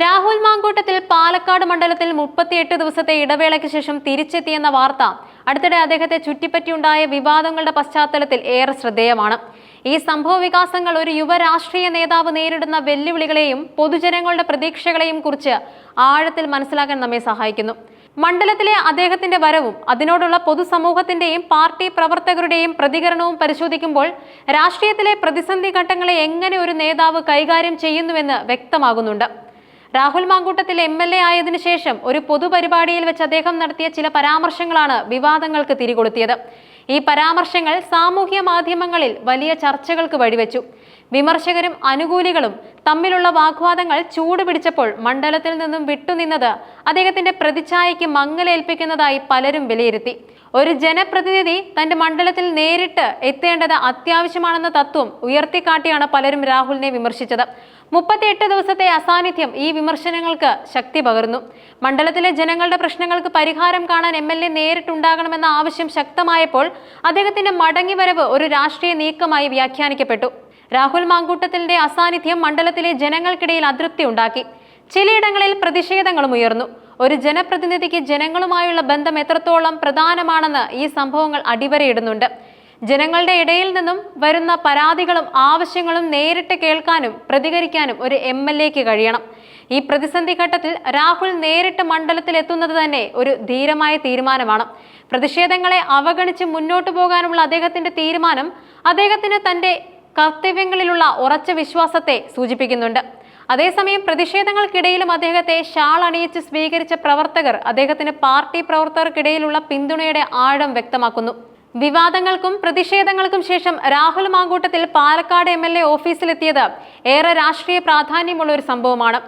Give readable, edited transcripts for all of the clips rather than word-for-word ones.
രാഹുൽ മാങ്കൂട്ടത്തിൽ പാലക്കാട് മണ്ഡലത്തിൽ 38 ദിവസത്തെ ഇടവേളയ്ക്ക് ശേഷം തിരിച്ചെത്തിയെന്ന വാർത്ത അടുത്തിടെ അദ്ദേഹത്തെ ചുറ്റിപ്പറ്റിയുണ്ടായ വിവാദങ്ങളുടെ പശ്ചാത്തലത്തിൽ ഏറെ ശ്രദ്ധേയമാണ്. ഈ സംഭവ വികാസങ്ങൾ ഒരു യുവ രാഷ്ട്രീയ നേതാവ് നേരിടുന്ന വെല്ലുവിളികളെയും പൊതുജനങ്ങളുടെ പ്രതീക്ഷകളെയും കുറിച്ച് ആഴത്തിൽ മനസ്സിലാക്കാൻ നമ്മെ സഹായിക്കുന്നു. മണ്ഡലത്തിലെ അദ്ദേഹത്തിന്റെ വരവും അതിനോടുള്ള പൊതുസമൂഹത്തിന്റെയും പാർട്ടി പ്രവർത്തകരുടെയും പ്രതികരണവും പരിശോധിക്കുമ്പോൾ രാഷ്ട്രീയത്തിലെ പ്രതിസന്ധി ഘട്ടങ്ങളെ എങ്ങനെ ഒരു നേതാവ് കൈകാര്യം ചെയ്യുന്നുവെന്ന് വ്യക്തമാകുന്നുണ്ട്. രാഹുൽ മാങ്കൂട്ടത്തിൽ MLA ആയതിനു ശേഷം ഒരു പൊതുപരിപാടിയിൽ വെച്ച് അദ്ദേഹം നടത്തിയ ചില പരാമർശങ്ങളാണ് വിവാദങ്ങൾക്ക് തിരികൊളുത്തിയത്. ഈ പരാമർശങ്ങൾ സാമൂഹ്യ മാധ്യമങ്ങളിൽ വലിയ ചർച്ചകൾക്ക് വഴിവെച്ചു. വിമർശകരും അനുകൂലികളും തമ്മിലുള്ള വാഗ്വാദങ്ങൾ ചൂടുപിടിച്ചപ്പോൾ മണ്ഡലത്തിൽ നിന്നും വിട്ടുനിന്നത് അദ്ദേഹത്തിന്റെ പ്രതിച്ഛായയ്ക്ക് മങ്ങലേൽപ്പിക്കുന്നതായി പലരും വിലയിരുത്തി. ഒരു ജനപ്രതിനിധി തന്റെ മണ്ഡലത്തിൽ നേരിട്ട് എത്തേണ്ടത് അത്യാവശ്യമാണെന്ന തത്വം ഉയർത്തിക്കാട്ടിയാണ് പലരും രാഹുലിനെ വിമർശിച്ചത്. 38 ദിവസത്തെ അസാന്നിധ്യം ഈ വിമർശനങ്ങൾക്ക് ശക്തി പകർന്നു. മണ്ഡലത്തിലെ ജനങ്ങളുടെ പ്രശ്നങ്ങൾക്ക് പരിഹാരം കാണാൻ MLA നേരിട്ടുണ്ടാകണമെന്ന ആവശ്യം ശക്തമായപ്പോൾ അദ്ദേഹത്തിന്റെ മടങ്ങിവരവ് ഒരു രാഷ്ട്രീയ നീക്കമായി വ്യാഖ്യാനിക്കപ്പെട്ടു. രാഹുൽ മാങ്കൂട്ടത്തിന്റെ അസാന്നിധ്യം മണ്ഡലത്തിലെ ജനങ്ങൾക്കിടയിൽ അതൃപ്തി ഉണ്ടാക്കി. ചിലയിടങ്ങളിൽ പ്രതിഷേധങ്ങളും ഉയർന്നു. ഒരു ജനപ്രതിനിധിക്ക് ജനങ്ങളുമായുള്ള ബന്ധം എത്രത്തോളം പ്രധാനമാണെന്ന് ഈ സംഭവങ്ങൾ അടിവരയിടുന്നുണ്ട്. ജനങ്ങളുടെ ഇടയിൽ നിന്നും വരുന്ന പരാതികളും ആവശ്യങ്ങളും നേരിട്ട് കേൾക്കാനും പ്രതികരിക്കാനും ഒരു MLAക്ക് കഴിയണം. ഈ പ്രതിസന്ധി ഘട്ടത്തിൽ രാഹുൽ നേരിട്ട് മണ്ഡലത്തിൽ എത്തുന്നത് തന്നെ ഒരു ധീരമായ തീരുമാനമാണ്. പ്രതിഷേധങ്ങളെ അവഗണിച്ച് മുന്നോട്ടു പോകാനുള്ള അദ്ദേഹത്തിന്റെ തീരുമാനം അദ്ദേഹത്തിന് തന്റെ കർത്തവ്യങ്ങളിലുള്ള ഉറച്ച വിശ്വാസത്തെ സൂചിപ്പിക്കുന്നുണ്ട്. അതേസമയം പ്രതിഷേധങ്ങൾക്കിടയിലും അദ്ദേഹത്തെ ഷാൾ അണിയിച്ച് സ്വീകരിച്ച പ്രവർത്തകർ അദ്ദേഹത്തിന് പാർട്ടി പ്രവർത്തകർക്കിടയിലുള്ള പിന്തുണയുടെ ആഴം വ്യക്തമാക്കുന്നു. വിവാദങ്ങൾക്കും പ്രതിഷേധങ്ങൾക്കും ശേഷം രാഹുൽ മാങ്കൂട്ടത്തിൽ പാലക്കാട് MLA ഓഫീസിലെത്തിയത് ഏറെ രാഷ്ട്രീയ പ്രാധാന്യമുള്ള ഒരു സംഭവമാണ്.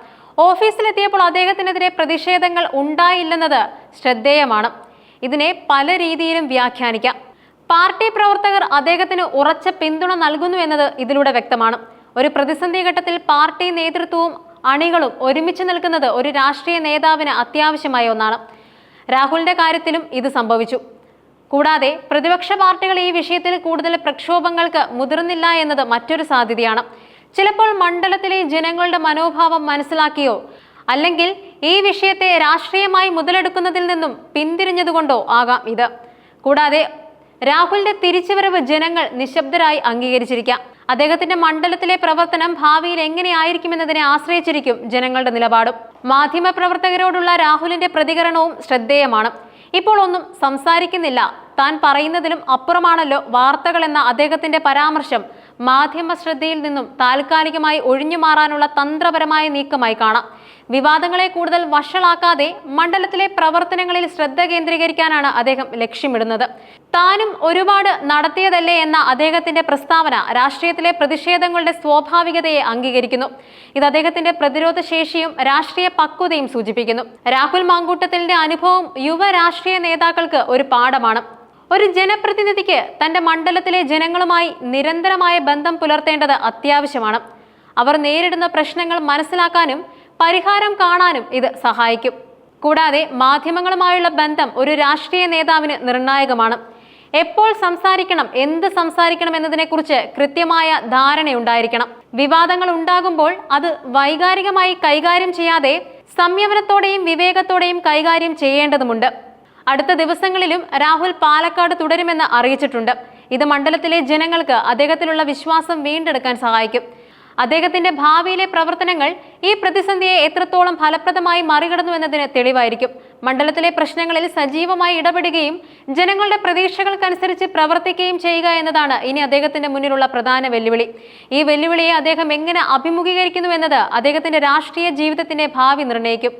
ഓഫീസിലെത്തിയപ്പോൾ അദ്ദേഹത്തിനെതിരെ പ്രതിഷേധങ്ങൾ ഉണ്ടായില്ലെന്നത് ശ്രദ്ധേയമാണ്. ഇതിനെ പല രീതിയിലും വ്യാഖ്യാനിക്കാം. പാർട്ടി പ്രവർത്തകർ അദ്ദേഹത്തിന് ഉറച്ച പിന്തുണ നൽകുന്നു എന്നത് ഇതിലൂടെ വ്യക്തമാണ്. ഒരു പ്രതിസന്ധി ഘട്ടത്തിൽ പാർട്ടി നേതൃത്വവും അണികളും ഒരുമിച്ച് നിൽക്കുന്നത് ഒരു രാഷ്ട്രീയ നേതാവിന് അത്യാവശ്യമായ ഒന്നാണ്. രാഹുലിന്റെ കാര്യത്തിലും ഇത് സംഭവിച്ചു. കൂടാതെ പ്രതിപക്ഷ പാർട്ടികൾ ഈ വിഷയത്തിൽ കൂടുതൽ പ്രക്ഷോഭങ്ങൾക്ക് മുതിർന്നില്ല എന്നത് മറ്റൊരു സാധ്യതയാണ്. ചിലപ്പോൾ മണ്ഡലത്തിലെ ജനങ്ങളുടെ മനോഭാവം മനസ്സിലാക്കിയോ അല്ലെങ്കിൽ ഈ വിഷയത്തെ രാഷ്ട്രീയമായി മുതലെടുക്കുന്നതിൽ നിന്നും പിന്തിരിഞ്ഞതുകൊണ്ടോ ആകാം ഇത്. കൂടാതെ രാഹുലിന്റെ തിരിച്ചുവരവ് ജനങ്ങൾ നിശബ്ദരായി അംഗീകരിച്ചിരിക്കാം. അദ്ദേഹത്തിന്റെ മണ്ഡലത്തിലെ പ്രവർത്തനം ഭാവിയിൽ എങ്ങനെയായിരിക്കുമെന്നതിനെ ആശ്രയിച്ചിരിക്കും ജനങ്ങളുടെ നിലപാടും. മാധ്യമപ്രവർത്തകരോടുള്ള രാഹുലിന്റെ പ്രതികരണവും ശ്രദ്ധേയമാണ്. ഇപ്പോൾ ഒന്നും സംസാരിക്കുന്നില്ല, താൻ പറയുന്നതിലും അപ്പുറമാണല്ലോ വാർത്തകൾ എന്ന അദ്ദേഹത്തിന്റെ പരാമർശം മാധ്യമ ശ്രദ്ധയിൽ നിന്നും താൽക്കാലികമായി ഒഴിഞ്ഞു മാറാനുള്ള തന്ത്രപരമായ നീക്കമായി കാണാം. വിവാദങ്ങളെ കൂടുതൽ വഷളാക്കാതെ മണ്ഡലത്തിലെ പ്രവർത്തനങ്ങളിൽ ശ്രദ്ധ കേന്ദ്രീകരിക്കാനാണ് അദ്ദേഹം ലക്ഷ്യമിടുന്നത്. താനും ഒരുപാട് നടത്തിയതല്ലേ എന്ന അദ്ദേഹത്തിന്റെ പ്രസ്താവന രാഷ്ട്രീയത്തിലെ പ്രതിഷേധങ്ങളുടെ സ്വാഭാവികതയെ അംഗീകരിക്കുന്നു. ഇത് അദ്ദേഹത്തിന്റെ പ്രതിരോധ ശേഷിയും രാഷ്ട്രീയ പക്വതയും സൂചിപ്പിക്കുന്നു. രാഹുൽ മാങ്കൂട്ടത്തിന്റെ അനുഭവം യുവ രാഷ്ട്രീയ നേതാക്കൾക്ക് ഒരു പാഠമാണ്. ഒരു ജനപ്രതിനിധിക്ക് തന്റെ മണ്ഡലത്തിലെ ജനങ്ങളുമായി നിരന്തരമായ ബന്ധം പുലർത്തേണ്ടത് അത്യാവശ്യമാണ്. അവർ നേരിടുന്ന പ്രശ്നങ്ങൾ മനസ്സിലാക്കാനും പരിഹാരം കാണാനും ഇത് സഹായിക്കും. കൂടാതെ മാധ്യമങ്ങളുമായുള്ള ബന്ധം ഒരു രാഷ്ട്രീയ നേതാവിന് നിർണായകമാണ്. എപ്പോൾ സംസാരിക്കണം, എന്ത് സംസാരിക്കണം എന്നതിനെക്കുറിച്ച് കൃത്യമായ ധാരണയുണ്ടായിരിക്കണം. വിവാദങ്ങൾ ഉണ്ടാകുമ്പോൾ അത് വൈകാരികമായി കൈകാര്യം ചെയ്യാതെ സംയമനത്തോടെയും വിവേകത്തോടെയും കൈകാര്യം ചെയ്യേണ്ടതുണ്ട്. അടുത്ത ദിവസങ്ങളിലും രാഹുൽ പാലക്കാട് തുടരുമെന്ന് അറിയിച്ചിട്ടുണ്ട്. ഇത് മണ്ഡലത്തിലെ ജനങ്ങൾക്ക് അദ്ദേഹത്തിലുള്ള വിശ്വാസം വീണ്ടെടുക്കാൻ സഹായിക്കും. അദ്ദേഹത്തിന്റെ ഭാവിയിലെ പ്രവർത്തനങ്ങൾ ഈ പ്രതിസന്ധിയെ എത്രത്തോളം ഫലപ്രദമായി മറികടന്നു എന്നതിന് തെളിവായിരിക്കും. മണ്ഡലത്തിലെ പ്രശ്നങ്ങളിൽ സജീവമായി ഇടപെടുകയും ജനങ്ങളുടെ പ്രതീക്ഷകൾക്കനുസരിച്ച് പ്രവർത്തിക്കുകയും ചെയ്യുക എന്നതാണ് ഇനി അദ്ദേഹത്തിന്റെ മുന്നിലുള്ള പ്രധാന വെല്ലുവിളി. ഈ വെല്ലുവിളിയെ അദ്ദേഹം എങ്ങനെ അഭിമുഖീകരിക്കുന്നു എന്നത് അദ്ദേഹത്തിന്റെ രാഷ്ട്രീയ ജീവിതത്തിന്റെ ഭാവി നിർണ്ണയിക്കും.